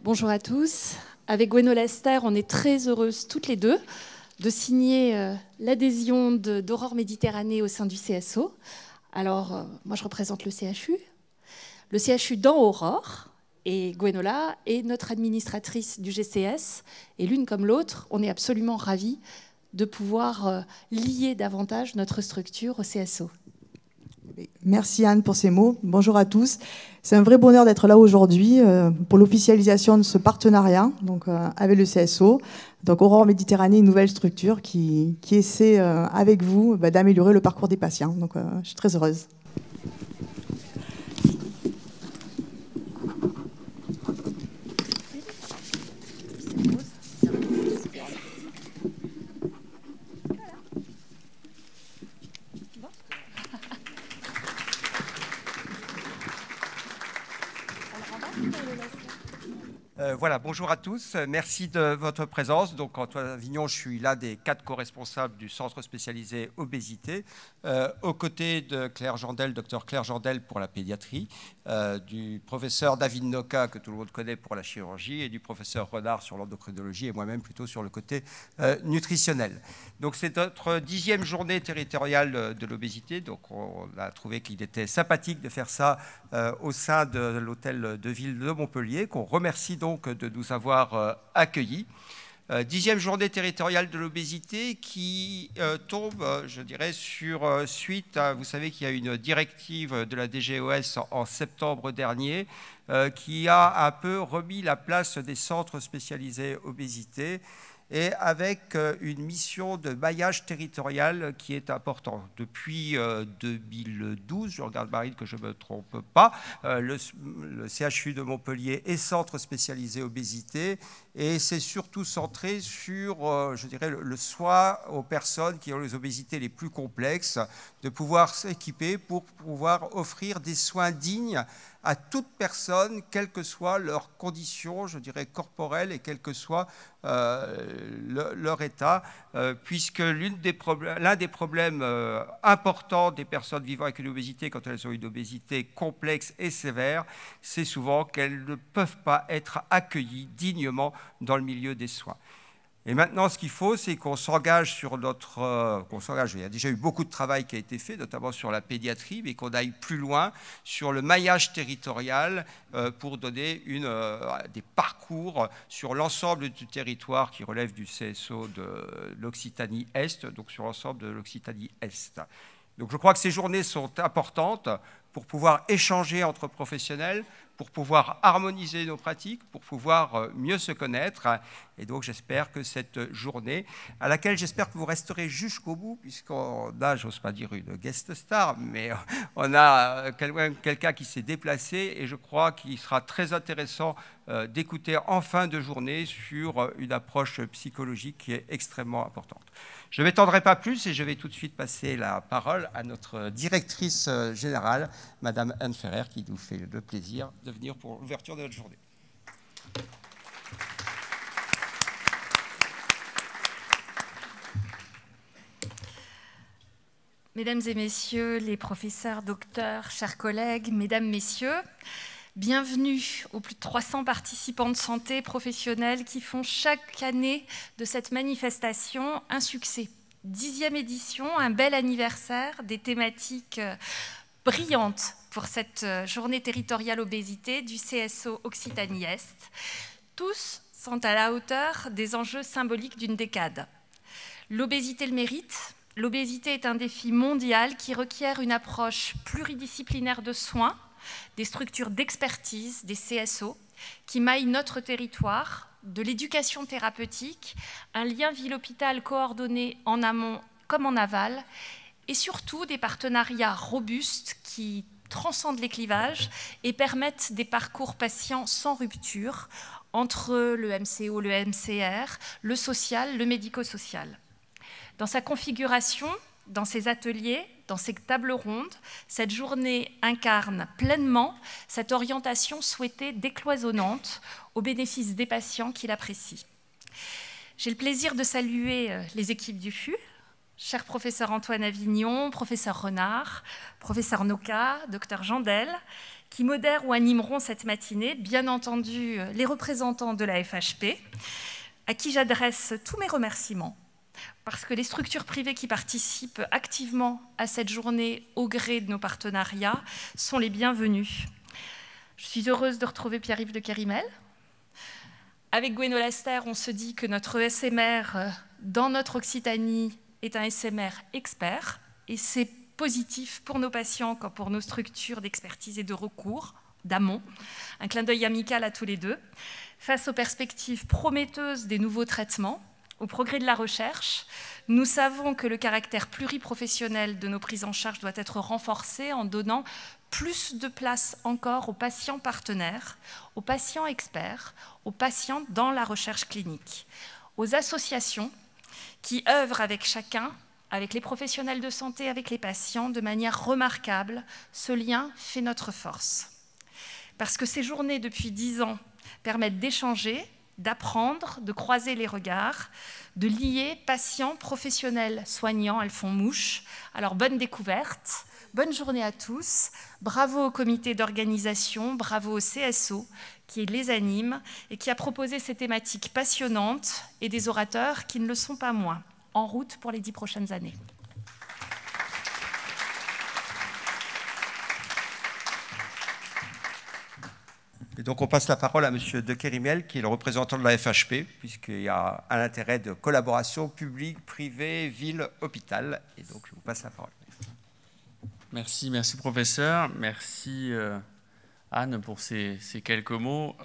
Bonjour à tous. Avec Gwénola Esther, on est très heureuses toutes les deux de signer l'adhésion d'Aurore Méditerranée au sein du CSO. Alors, moi je représente le CHU dans Aurore, et Gwénola est notre administratrice du GCS. Et l'une comme l'autre, on est absolument ravis de pouvoir lier davantage notre structure au CSO. Merci Anne pour ces mots. Bonjour à tous. C'est un vrai bonheur d'être là aujourd'hui pour l'officialisation de ce partenariat avec le CSO. Donc Aurore Méditerranée, une nouvelle structure qui essaie avec vous d'améliorer le parcours des patients. Donc je suis très heureuse. Voilà, bonjour à tous. Merci de votre présence. Donc, Antoine Avignon, je suis l'un des 4 co-responsables du centre spécialisé obésité, aux côtés de Claire Jandel, docteur Claire Jandel pour la pédiatrie, du professeur David Noka, que tout le monde connaît pour la chirurgie, et du professeur Renard sur l'endocrinologie, et moi-même plutôt sur le côté nutritionnel. Donc, c'est notre 10e journée territoriale de l'obésité. Donc, on a trouvé qu'il était sympathique de faire ça au sein de l'hôtel de ville de Montpellier, qu'on remercie donc de nous avoir accueillis. 10e journée territoriale de l'obésité qui tombe, je dirais, sur suite à, vous savez qu'il y a une directive de la DGOS en septembre dernier qui a un peu remis la place des centres spécialisés obésité, et avec une mission de maillage territorial qui est importante. Depuis 2012, je regarde Marine que je ne me trompe pas, le CHU de Montpellier est centre spécialisé obésité, et c'est surtout centré sur, je dirais, le soin aux personnes qui ont les obésités les plus complexes, de pouvoir s'équiper pour pouvoir offrir des soins dignes à toute personne, quelles que soient leurs conditions, je dirais, corporelles, et quel que soit leur état, puisque l'un des problèmes importants des personnes vivant avec une obésité, quand elles ont une obésité complexe et sévère, c'est souvent qu'elles ne peuvent pas être accueillies dignement dans le milieu des soins. Et maintenant, ce qu'il faut, c'est qu'on s'engage sur notre... il y a déjà eu beaucoup de travail qui a été fait, notamment sur la pédiatrie, mais qu'on aille plus loin sur le maillage territorial pour donner des parcours sur l'ensemble du territoire qui relève du CSO de l'Occitanie-Est, donc sur l'ensemble de l'Occitanie-Est. Donc je crois que ces journées sont importantes pour pouvoir échanger entre professionnels, pour pouvoir harmoniser nos pratiques, pour pouvoir mieux se connaître. Et donc j'espère que cette journée, à laquelle j'espère que vous resterez jusqu'au bout, puisqu'on a, j'ose pas dire une guest star, mais on a quelqu'un qui s'est déplacé, et je crois qu'il sera très intéressant d'écouter en fin de journée sur une approche psychologique qui est extrêmement importante. Je ne m'étendrai pas plus et je vais tout de suite passer la parole à notre directrice générale, Madame Anne Ferrer, qui nous fait le plaisir de venir pour l'ouverture de notre journée. Mesdames et messieurs les professeurs, docteurs, chers collègues, mesdames, messieurs, bienvenue aux plus de 300 participants de santé professionnels qui font chaque année de cette manifestation un succès. 10e édition, un bel anniversaire, des thématiques brillantes pour cette journée territoriale obésité du CSO Occitanie-Est. Tous sont à la hauteur des enjeux symboliques d'une décade. L'obésité le mérite. L'obésité est un défi mondial qui requiert une approche pluridisciplinaire de soins, des structures d'expertise, des CSO, qui maillent notre territoire, de l'éducation thérapeutique, un lien ville-hôpital coordonné en amont comme en aval, et surtout des partenariats robustes qui transcendent les clivages et permettent des parcours patients sans rupture entre le MCO, le MCR, le social, le médico-social. Dans sa configuration, dans ses ateliers, dans ces tables rondes, cette journée incarne pleinement cette orientation souhaitée décloisonnante au bénéfice des patients qui l'apprécient. J'ai le plaisir de saluer les équipes du FU, cher professeur Antoine Avignon, professeur Renard, professeur Noka, docteur Jandel, qui modèrent ou animeront cette matinée, bien entendu les représentants de la FHP, à qui j'adresse tous mes remerciements, parce que les structures privées qui participent activement à cette journée au gré de nos partenariats sont les bienvenues. Je suis heureuse de retrouver Pierre-Yves de Kerimel. Avec Gwenno Lester, on se dit que notre SMR dans notre Occitanie est un SMR expert, et c'est positif pour nos patients comme pour nos structures d'expertise et de recours, d'amont. Un clin d'œil amical à tous les deux. Face aux perspectives prometteuses des nouveaux traitements, au progrès de la recherche, nous savons que le caractère pluriprofessionnel de nos prises en charge doit être renforcé en donnant plus de place encore aux patients partenaires, aux patients experts, aux patients dans la recherche clinique, aux associations qui œuvrent avec chacun, avec les professionnels de santé, avec les patients, de manière remarquable. Ce lien fait notre force. Parce que ces journées depuis 10 ans permettent d'échanger, d'apprendre, de croiser les regards, de lier patients, professionnels, soignants, elles font mouche. Alors bonne découverte, bonne journée à tous, bravo au comité d'organisation, bravo au CSO qui les anime et qui a proposé ces thématiques passionnantes et des orateurs qui ne le sont pas moins, en route pour les 10 prochaines années. Et donc on passe la parole à M. de Kerimel, qui est le représentant de la FHP, puisqu'il y a un intérêt de collaboration publique, privée, ville, hôpital. Et donc je vous passe la parole. Merci professeur. Merci Anne pour ces quelques mots.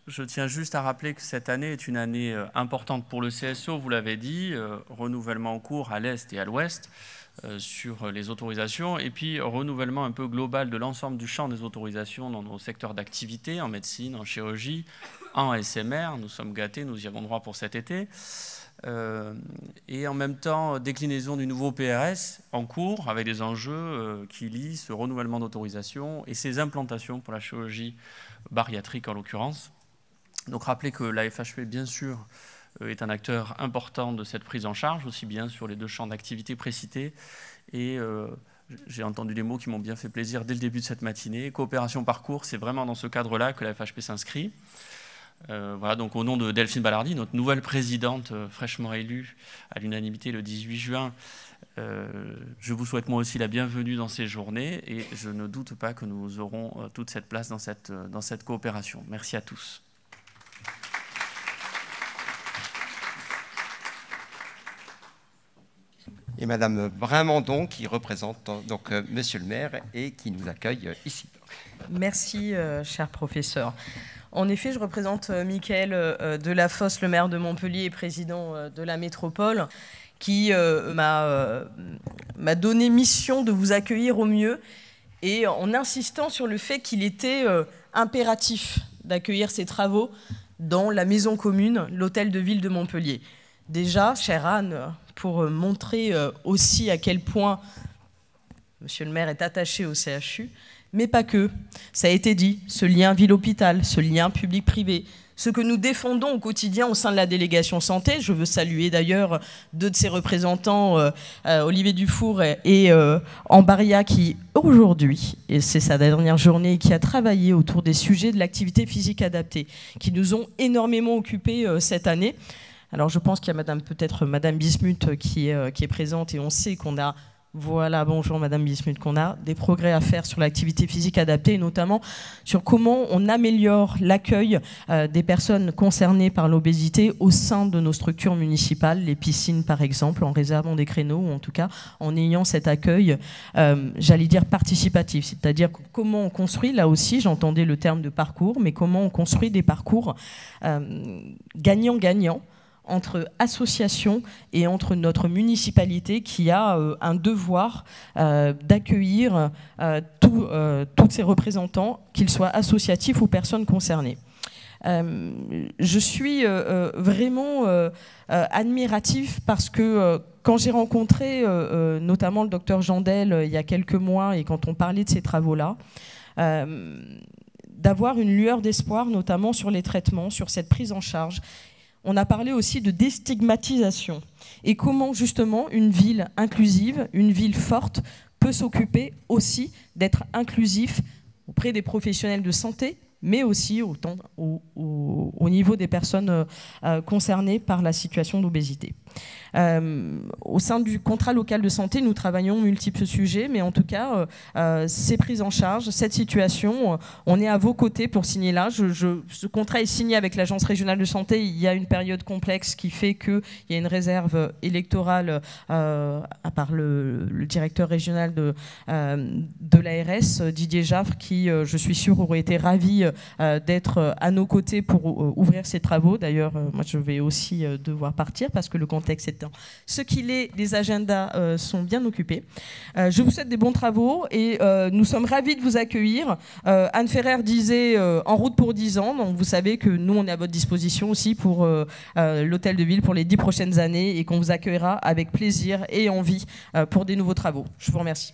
Je tiens juste à rappeler que cette année est une année importante pour le CSO, vous l'avez dit, renouvellement en cours à l'Est et à l'Ouest sur les autorisations, et puis renouvellement un peu global de l'ensemble du champ des autorisations dans nos secteurs d'activité, en médecine, en chirurgie, en SMR. Nous sommes gâtés, nous y avons droit pour cet été. Et en même temps, déclinaison du nouveau PRS en cours, avec des enjeux qui lient ce renouvellement d'autorisation et ces implantations pour la chirurgie bariatrique en l'occurrence. Donc rappelez que la FHP, bien sûr, est un acteur important de cette prise en charge, aussi bien sur les 2 champs d'activité précités. Et j'ai entendu des mots qui m'ont bien fait plaisir dès le début de cette matinée. Coopération parcours, c'est vraiment dans ce cadre-là que la FHP s'inscrit. Voilà, donc au nom de Delphine Ballardy, notre nouvelle présidente fraîchement élue à l'unanimité le 18 juin, je vous souhaite moi aussi la bienvenue dans ces journées et je ne doute pas que nous aurons toute cette place dans cette coopération. Merci à tous. Et Madame Brimandon, qui représente donc Monsieur le maire et qui nous accueille ici. Merci, cher professeur. En effet, je représente Mickaël Delafosse, le maire de Montpellier et président de la métropole, qui m'a donné mission de vous accueillir au mieux et en insistant sur le fait qu'il était impératif d'accueillir ces travaux dans la maison commune, l'hôtel de ville de Montpellier. Déjà, chère Anne, pour montrer aussi à quel point Monsieur le maire est attaché au CHU, mais pas que. Ça a été dit, ce lien ville-hôpital, ce lien public-privé, ce que nous défendons au quotidien au sein de la délégation santé. Je veux saluer d'ailleurs 2 de ses représentants, Olivier Dufour et Ambaria, qui aujourd'hui, et c'est sa dernière journée, qui a travaillé autour des sujets de l'activité physique adaptée, qui nous ont énormément occupés cette année. Alors je pense qu'il y a peut-être Madame Bismuth qui est présente et on sait qu'on a, voilà, bonjour Madame Bismuth, qu'on a des progrès à faire sur l'activité physique adaptée et notamment sur comment on améliore l'accueil des personnes concernées par l'obésité au sein de nos structures municipales, les piscines par exemple, en réservant des créneaux ou en tout cas en ayant cet accueil, j'allais dire participatif, c'est-à-dire comment on construit, là aussi j'entendais le terme de parcours, mais comment on construit des parcours gagnant-gagnant entre associations et entre notre municipalité qui a un devoir d'accueillir tous ces représentants, qu'ils soient associatifs ou personnes concernées. Je suis vraiment admiratif parce que quand j'ai rencontré notamment le docteur Jandel il y a quelques mois et quand on parlait de ces travaux-là, d'avoir une lueur d'espoir notamment sur les traitements, sur cette prise en charge. On a parlé aussi de déstigmatisation et comment justement une ville inclusive, une ville forte peut s'occuper aussi d'être inclusif auprès des professionnels de santé, mais aussi au niveau des personnes concernées par la situation d'obésité. Au sein du contrat local de santé, nous travaillons multiples sujets, mais en tout cas, c'est pris en charge, cette situation, on est à vos côtés pour signer là. Ce contrat est signé avec l'Agence régionale de santé. Il y a une période complexe qui fait qu'il y a une réserve électorale, à part le directeur régional de l'ARS, Didier Jaffre, qui, je suis sûre, aurait été ravi d'être à nos côtés pour ouvrir ces travaux. D'ailleurs, moi, je vais aussi devoir partir parce que le contexte étant ce qu'il est, les agendas sont bien occupés. Je vous souhaite des bons travaux et nous sommes ravis de vous accueillir. Anne Ferrer disait en route pour 10 ans, donc vous savez que nous, on est à votre disposition aussi pour l'hôtel de ville pour les 10 prochaines années et qu'on vous accueillera avec plaisir et envie pour des nouveaux travaux. Je vous remercie.